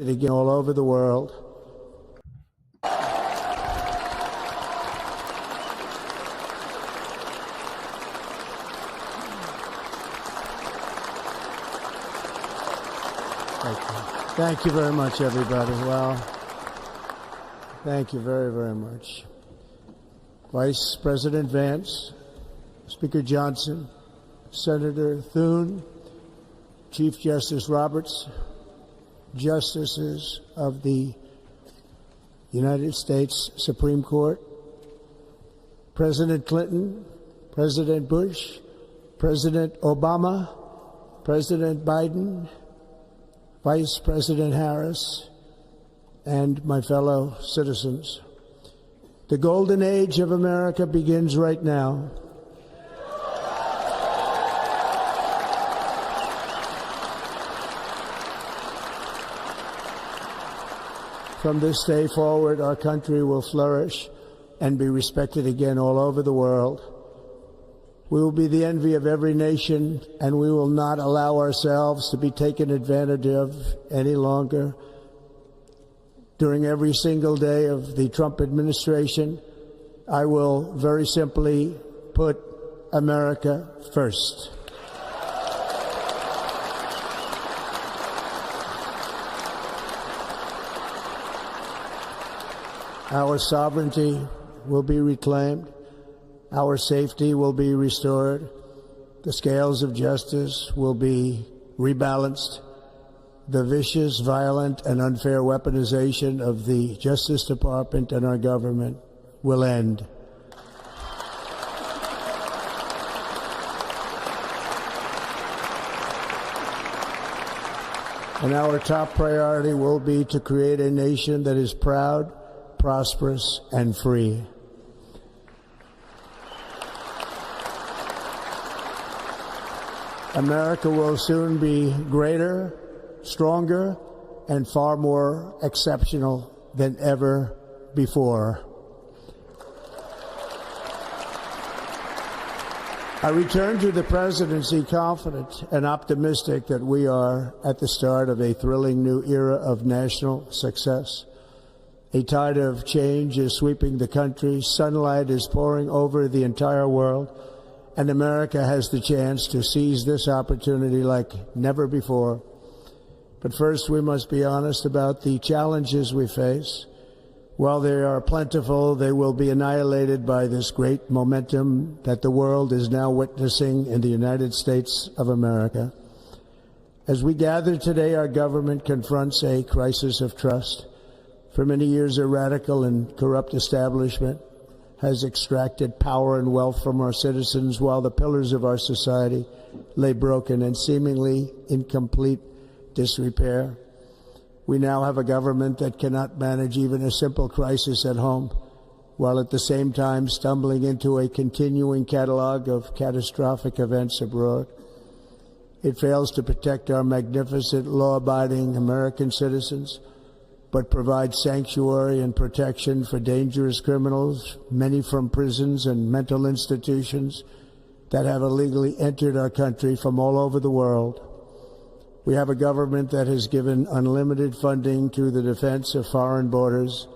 again all over the world. Thank you very much, everybody. Well, thank you very, very much. Vice President Vance, Speaker Johnson, Senator Thune, Chief Justice Roberts, Justices of the United States Supreme Court, President Clinton, President Bush, President Obama, President Biden, Vice President Harris, and my fellow citizens. The golden age of America begins right now. From this day forward, our country will flourish and be respected again all over the world. We will be the envy of every nation, and we will not allow ourselves to be taken advantage of any longer. During every single day of the Trump administration, I will very simply put America first. Our sovereignty will be reclaimed. Our safety will be restored. The scales of justice will be rebalanced. The vicious, violent, and unfair weaponization of the Justice Department and our government will end. And our top priority will be to create a nation that is proud, prosperous, and free. America will soon be greater, stronger, and far more exceptional than ever before. I return to the presidency confident and optimistic that we are at the start of a thrilling new era of national success. A tide of change is sweeping the country. Sunlight is pouring over the entire world. And America has the chance to seize this opportunity like never before. But first, we must be honest about the challenges we face. While they are plentiful, they will be annihilated by this great momentum that the world is now witnessing in the United States of America. As we gather today, our government confronts a crisis of trust. For many years, a radical and corrupt establishment has extracted power and wealth from our citizens while the pillars of our society lay broken and seemingly in complete disrepair. We now have a government that cannot manage even a simple crisis at home, while at the same time stumbling into a continuing catalog of catastrophic events abroad. It fails to protect our magnificent, law-abiding American citizens, but provides sanctuary and protection for dangerous criminals, many from prisons and mental institutions that have illegally entered our country from all over the world. We have a government that has given unlimited funding to the defense of foreign borders,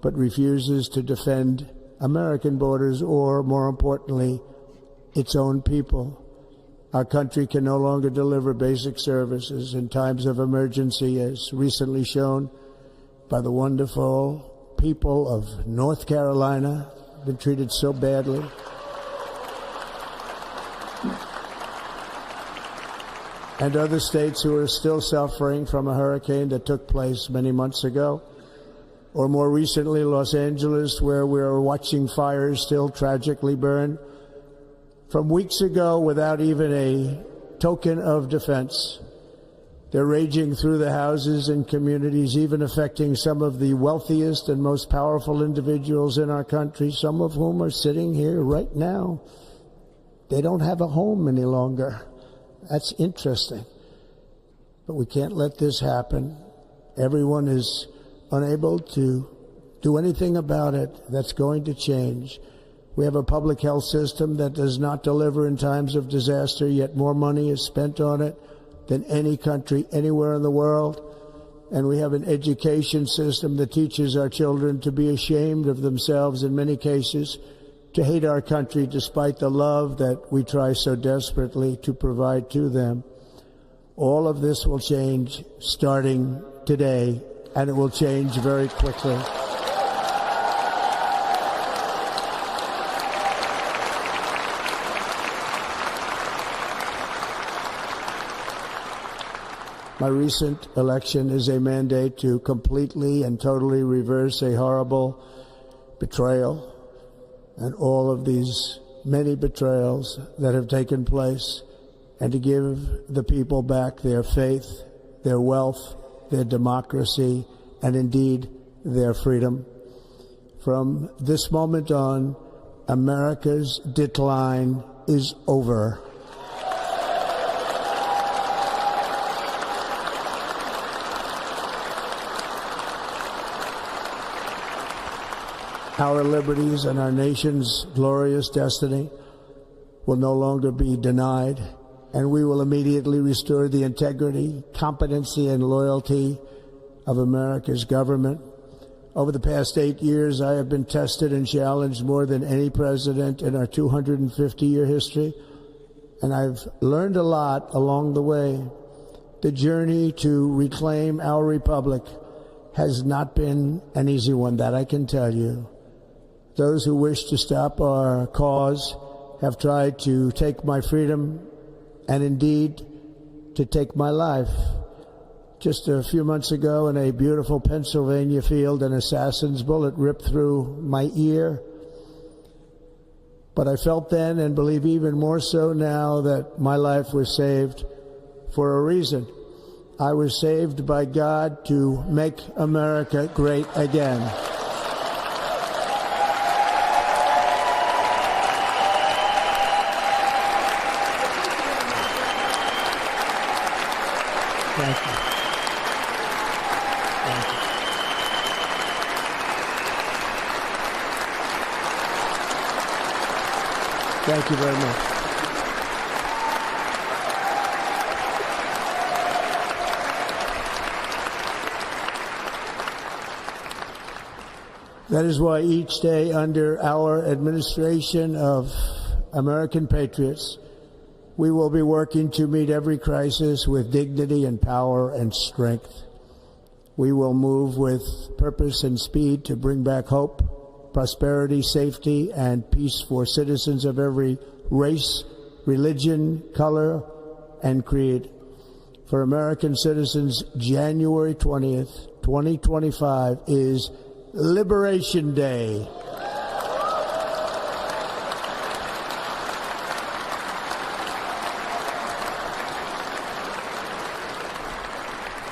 but refuses to defend American borders or, more importantly, its own people. Our country can no longer deliver basic services in times of emergency, as recently shown by the wonderful people of North Carolina, been treated so badly. And other states who are still suffering from a hurricane that took place many months ago. Or more recently, Los Angeles, where we are watching fires still tragically burn from weeks ago without even a token of defense. They're raging through the houses and communities, even affecting some of the wealthiest and most powerful individuals in our country, some of whom are sitting here right now. They don't have a home any longer. That's interesting. But we can't let this happen. Everyone is unable to do anything about it. That's going to change. We have a public health system that does not deliver in times of disaster, yet more money is spent on it than any country anywhere in the world. and we have an education system that teaches our children to be ashamed of themselves in many cases, to hate our country despite the love that we try so desperately to provide to them. All of this will change starting today, and it will change very quickly. My recent election is a mandate to completely and totally reverse a horrible betrayal and all of these many betrayals that have taken place, and to give the people back their faith, their wealth, their democracy, and indeed their freedom. From this moment on, America's decline is over. Our liberties and our nation's glorious destiny will no longer be denied, and we will immediately restore the integrity, competency, and loyalty of America's government. Over the past 8 years, I have been tested and challenged more than any president in our 250-year history, and I've learned a lot along the way. The journey to reclaim our republic has not been an easy one, that I can tell you. Those who wish to stop our cause have tried to take my freedom and indeed to take my life. Just a few months ago in a beautiful Pennsylvania field, an assassin's bullet ripped through my ear. But I felt then, and believe even more so now, that my life was saved for a reason. I was saved by God to make America great again. Thank you. Thank you. Thank you very much. That is why each day under our administration of American patriots, we will be working to meet every crisis with dignity and power and strength. We will move with purpose and speed to bring back hope, prosperity, safety, and peace for citizens of every race, religion, color, and creed. For American citizens, January 20th, 2025 is Liberation Day.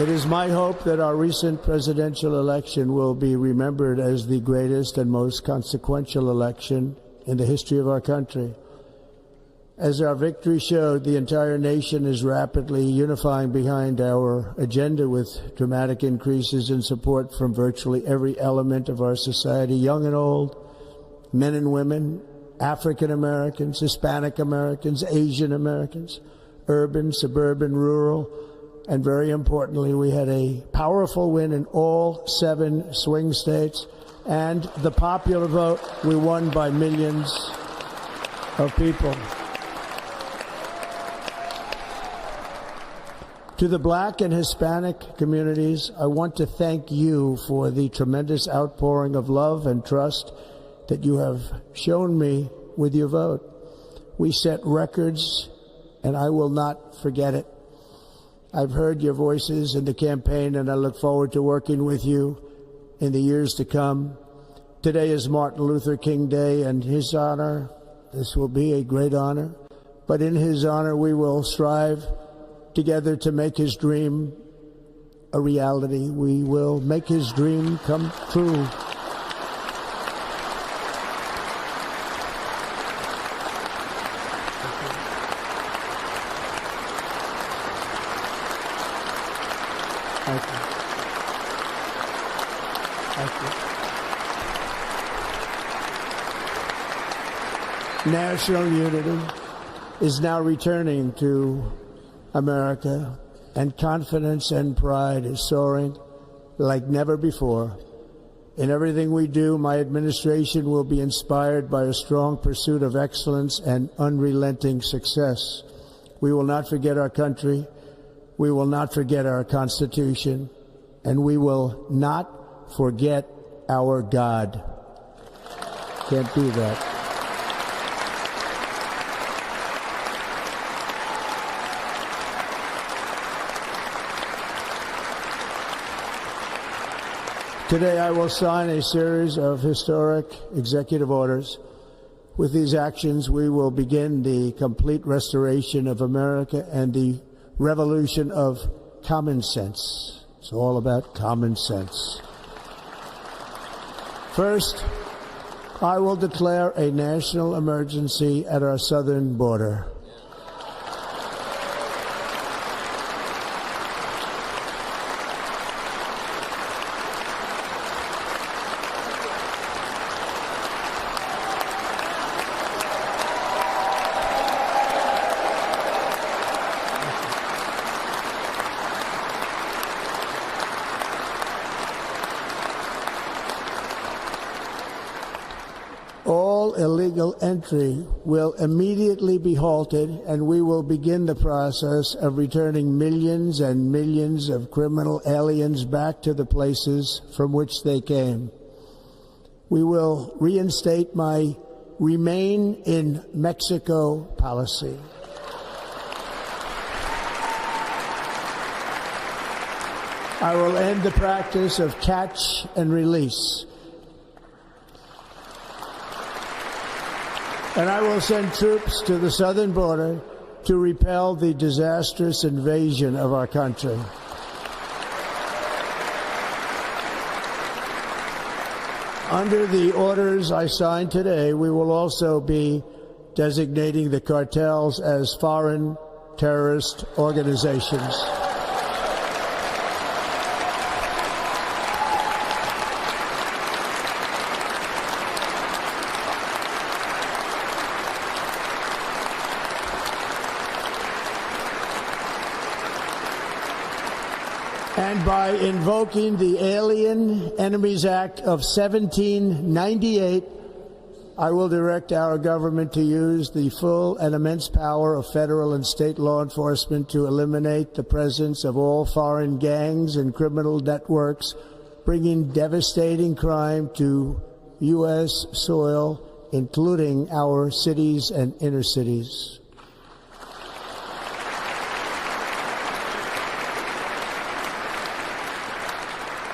It is my hope that our recent presidential election will be remembered as the greatest and most consequential election in the history of our country. As our victory showed, the entire nation is rapidly unifying behind our agenda with dramatic increases in support from virtually every element of our society, young and old, men and women, African Americans, Hispanic Americans, Asian Americans, urban, suburban, rural, and very importantly, we had a powerful win in all 7 swing states, and the popular vote, we won by millions of people. To the Black and Hispanic communities, I want to thank you for the tremendous outpouring of love and trust that you have shown me with your vote. We set records, and I will not forget it. I've heard your voices in the campaign, and I look forward to working with you in the years to come. Today is Martin Luther King Day, and his honor, this will be a great honor, but in his honor we will strive together to make his dream a reality. We will make his dream come true. Thank you. Thank you. National unity is now returning to America, and confidence and pride is soaring. like never before. In everything we do, my administration will be inspired by a strong pursuit of excellence and unrelenting success. We will not forget our country. We will not forget our Constitution. And we will not forget our God. Can't do that. Today I will sign a series of historic executive orders. With these actions, we will begin the complete restoration of America and the revolution of common sense. It's all about common sense. First, I will declare a national emergency at our southern border. All illegal entry will immediately be halted, and we will begin the process of returning millions and millions of criminal aliens back to the places from which they came. We will reinstate my Remain in Mexico policy. I will end the practice of catch and release. And I will send troops to the southern border to repel the disastrous invasion of our country. Under the orders I signed today, we will also be designating the cartels as foreign terrorist organizations. And by invoking the Alien Enemies Act of 1798, I will direct our government to use the full and immense power of federal and state law enforcement to eliminate the presence of all foreign gangs and criminal networks, bringing devastating crime to U.S. soil, including our cities and inner cities.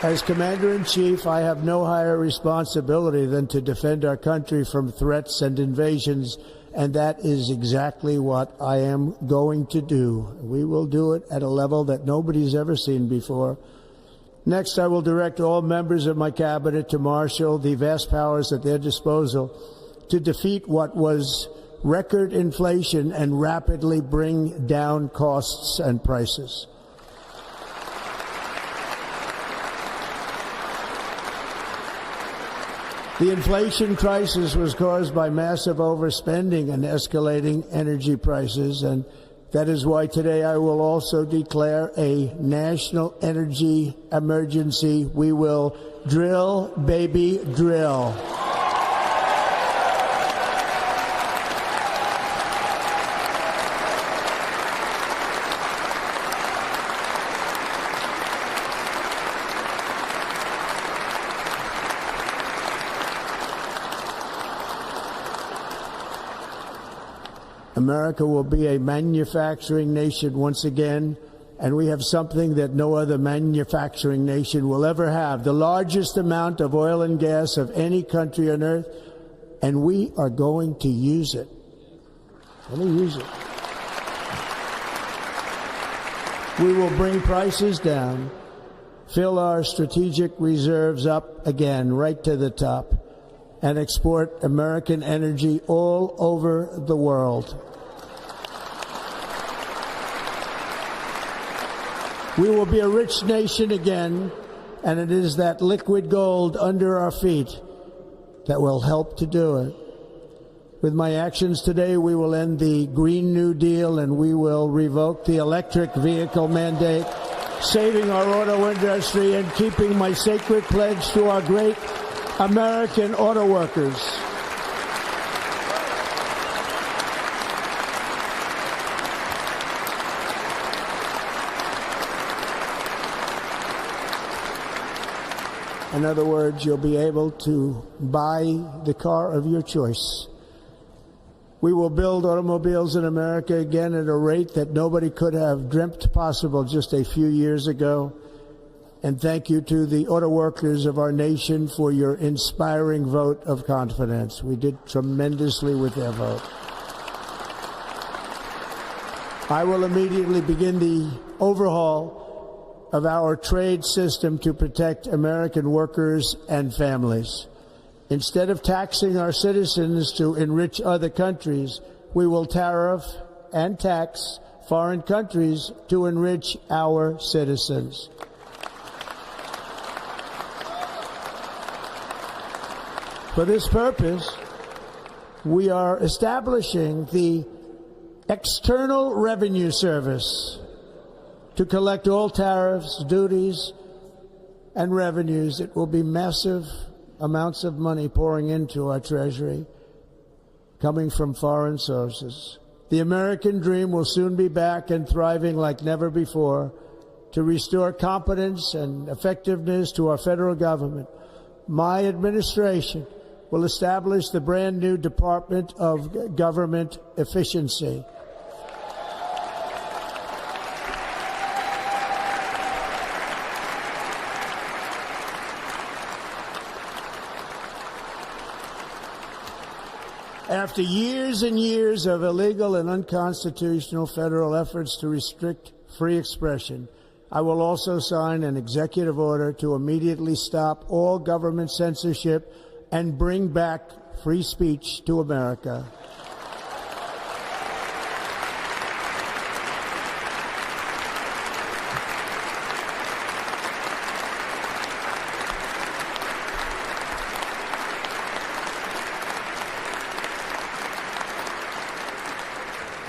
As Commander-in-Chief, I have no higher responsibility than to defend our country from threats and invasions, and that is exactly what I am going to do. We will do it at a level that nobody's ever seen before. Next, I will direct all members of my cabinet to marshal the vast powers at their disposal to defeat what was record inflation and rapidly bring down costs and prices. The inflation crisis was caused by massive overspending and escalating energy prices, and that is why today I will also declare a national energy emergency. We will drill, baby, drill. America will be a manufacturing nation once again, and we have something that no other manufacturing nation will ever have, the largest amount of oil and gas of any country on earth, and we are going to use it. Let me use it. We will bring prices down, fill our strategic reserves up again, right to the top, and export American energy all over the world. We will be a rich nation again, and it is that liquid gold under our feet that will help to do it. With my actions today, we will end the Green New Deal, and we will revoke the electric vehicle mandate. saving our auto industry, and keeping my sacred pledge to our great American auto workers. In other words, you'll be able to buy the car of your choice. We will build automobiles in America again at a rate that nobody could have dreamt possible just a few years ago. And thank you to the auto workers of our nation for your inspiring vote of confidence. We did tremendously with their vote. I will immediately begin the overhaul of our trade system to protect American workers and families. Instead of taxing our citizens to enrich other countries, we will tariff and tax foreign countries to enrich our citizens. For this purpose, we are establishing the External Revenue Service to collect all tariffs, duties, and revenues. It will be massive amounts of money pouring into our Treasury, coming from foreign sources. The American dream will soon be back and thriving like never before. To restore competence and effectiveness to our federal government, my administration will establish the brand new Department of Government Efficiency. After years and years of illegal and unconstitutional federal efforts to restrict free expression, I will also sign an executive order to immediately stop all government censorship and bring back free speech to America.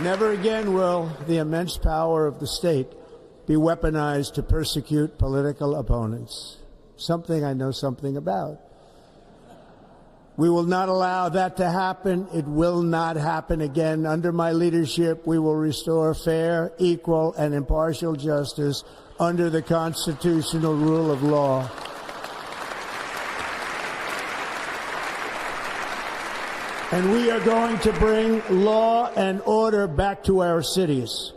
Never again will the immense power of the state be weaponized to persecute political opponents, something I know something about. We will not allow that to happen. It will not happen again. Under my leadership, we will restore fair, equal, and impartial justice under the constitutional rule of law. And we are going to bring law and order back to our cities.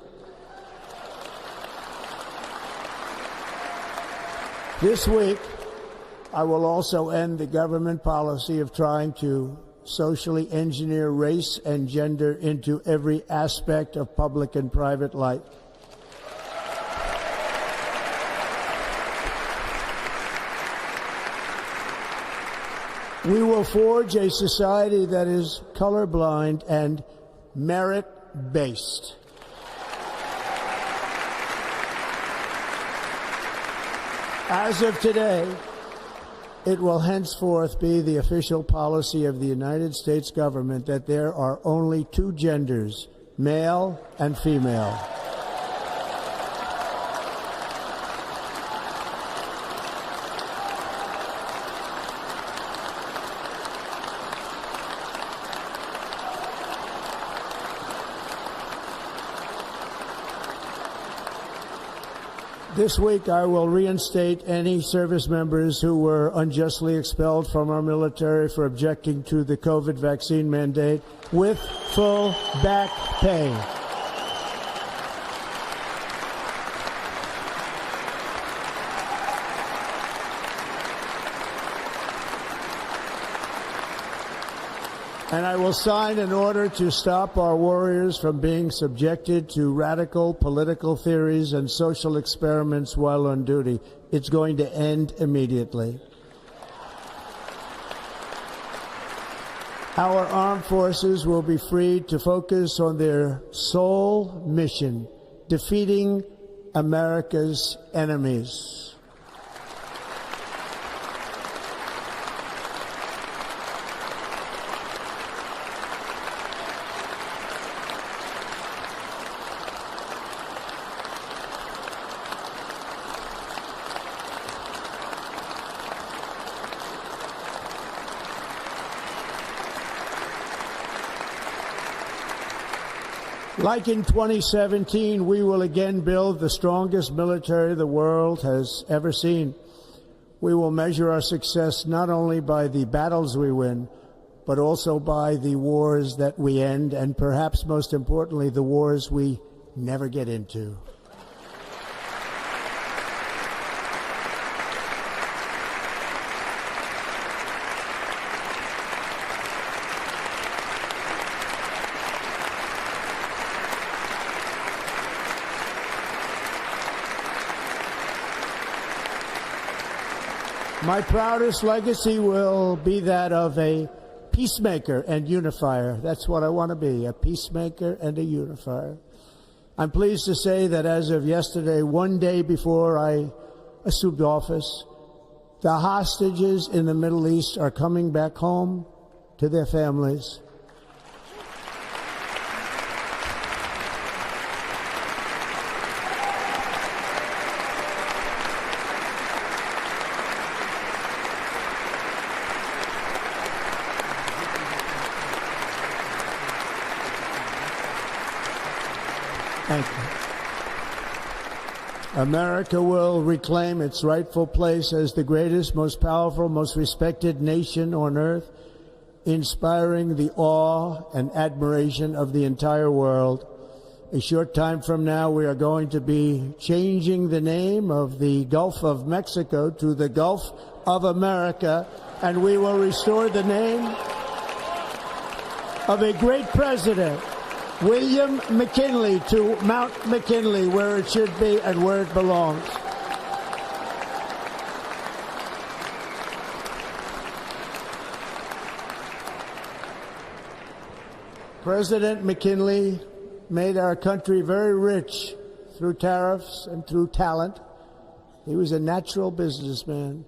This week, I will also end the government policy of trying to socially engineer race and gender into every aspect of public and private life. We will forge a society that is colorblind and merit-based. As of today, it will henceforth be the official policy of the United States government that there are only two genders, male and female. This week, I will reinstate any service members who were unjustly expelled from our military for objecting to the COVID vaccine mandate with full back pay. And I will sign an order to stop our warriors from being subjected to radical political theories and social experiments while on duty. It's going to end immediately. Our armed forces will be free to focus on their sole mission, defeating America's enemies. Like in 2017, we will again build the strongest military the world has ever seen. We will measure our success not only by the battles we win, but also by the wars that we end, and perhaps most importantly, the wars we never get into. My proudest legacy will be that of a peacemaker and unifier. That's what I want to be, a peacemaker and a unifier. I'm pleased to say that as of yesterday, one day before I assumed office, the hostages in the Middle East are coming back home to their families. Thank you. America will reclaim its rightful place as the greatest, most powerful, most respected nation on earth, inspiring the awe and admiration of the entire world. A short time from now, we are going to be changing the name of the Gulf of Mexico to the Gulf of America, and we will restore the name of a great president, William McKinley, to Mount McKinley, where it should be and where it belongs. President McKinley made our country very rich through tariffs and through talent. He was a natural businessman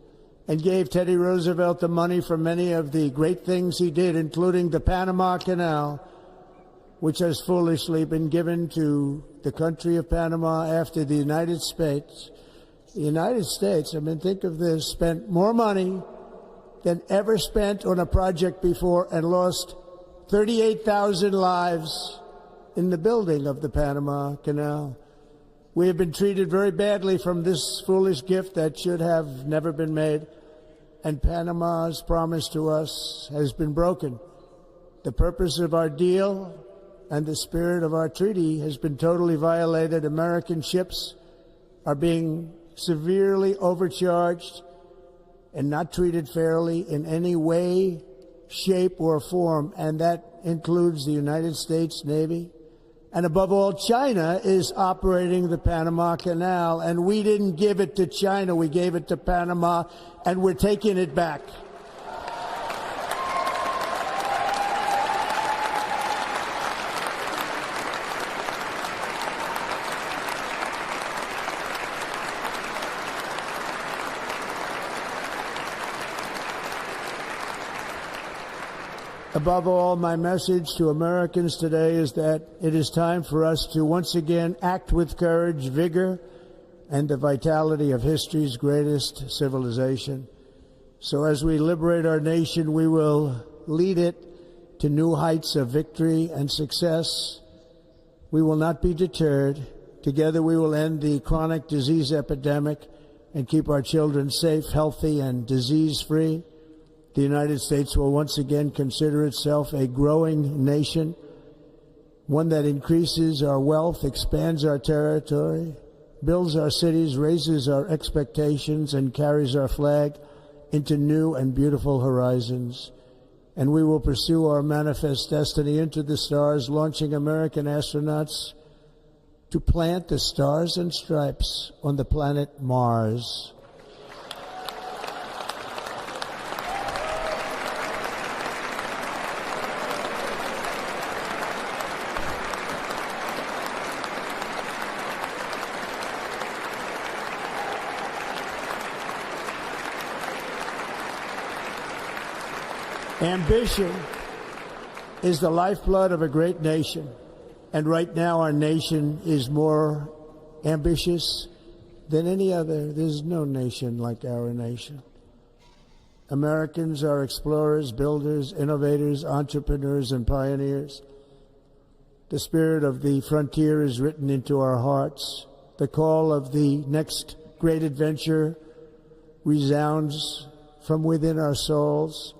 and gave Teddy Roosevelt the money for many of the great things he did, including the Panama Canal, which has foolishly been given to the country of Panama after the United States. The United States, I mean, think of this, spent more money than ever spent on a project before and lost 38,000 lives in the building of the Panama Canal. We have been treated very badly from this foolish gift that should have never been made, and Panama's promise to us has been broken. The purpose of our deal and the spirit of our treaty has been totally violated. American ships are being severely overcharged and not treated fairly in any way, shape, or form, and that includes the United States Navy. And above all, China is operating the Panama Canal, and we didn't give it to China, we gave it to Panama, and we're taking it back. Above all, my message to Americans today is that it is time for us to once again act with courage, vigor, and the vitality of history's greatest civilization. So as we liberate our nation, we will lead it to new heights of victory and success. We will not be deterred. Together we will end the chronic disease epidemic and keep our children safe, healthy, and disease-free. The United States will once again consider itself a growing nation, one that increases our wealth, expands our territory, builds our cities, raises our expectations, and carries our flag into new and beautiful horizons. And we will pursue our manifest destiny into the stars, launching American astronauts to plant the stars and stripes on the planet Mars. Ambition is the lifeblood of a great nation, and right now our nation is more ambitious than any other. There's no nation like our nation. Americans are explorers, builders, innovators, entrepreneurs, and pioneers. The spirit of the frontier is written into our hearts. The call of the next great adventure resounds from within our souls.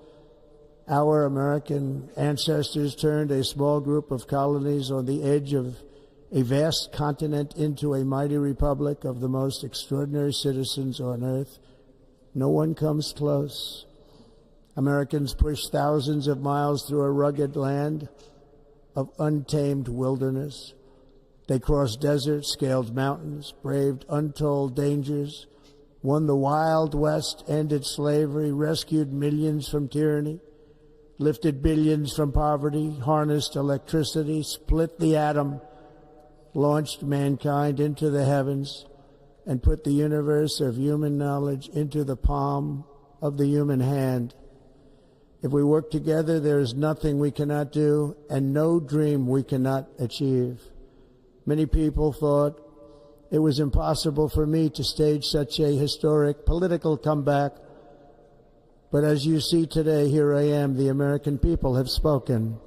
Our American ancestors turned a small group of colonies on the edge of a vast continent into a mighty republic of the most extraordinary citizens on earth. No one comes close. Americans pushed thousands of miles through a rugged land of untamed wilderness. They crossed deserts, scaled mountains, braved untold dangers, won the Wild West, ended slavery, rescued millions from tyranny, lifted billions from poverty, harnessed electricity, split the atom, launched mankind into the heavens, and put the universe of human knowledge into the palm of the human hand. If we work together, there is nothing we cannot do and no dream we cannot achieve. Many people thought it was impossible for me to stage such a historic political comeback. But as you see today, here I am. The American people have spoken.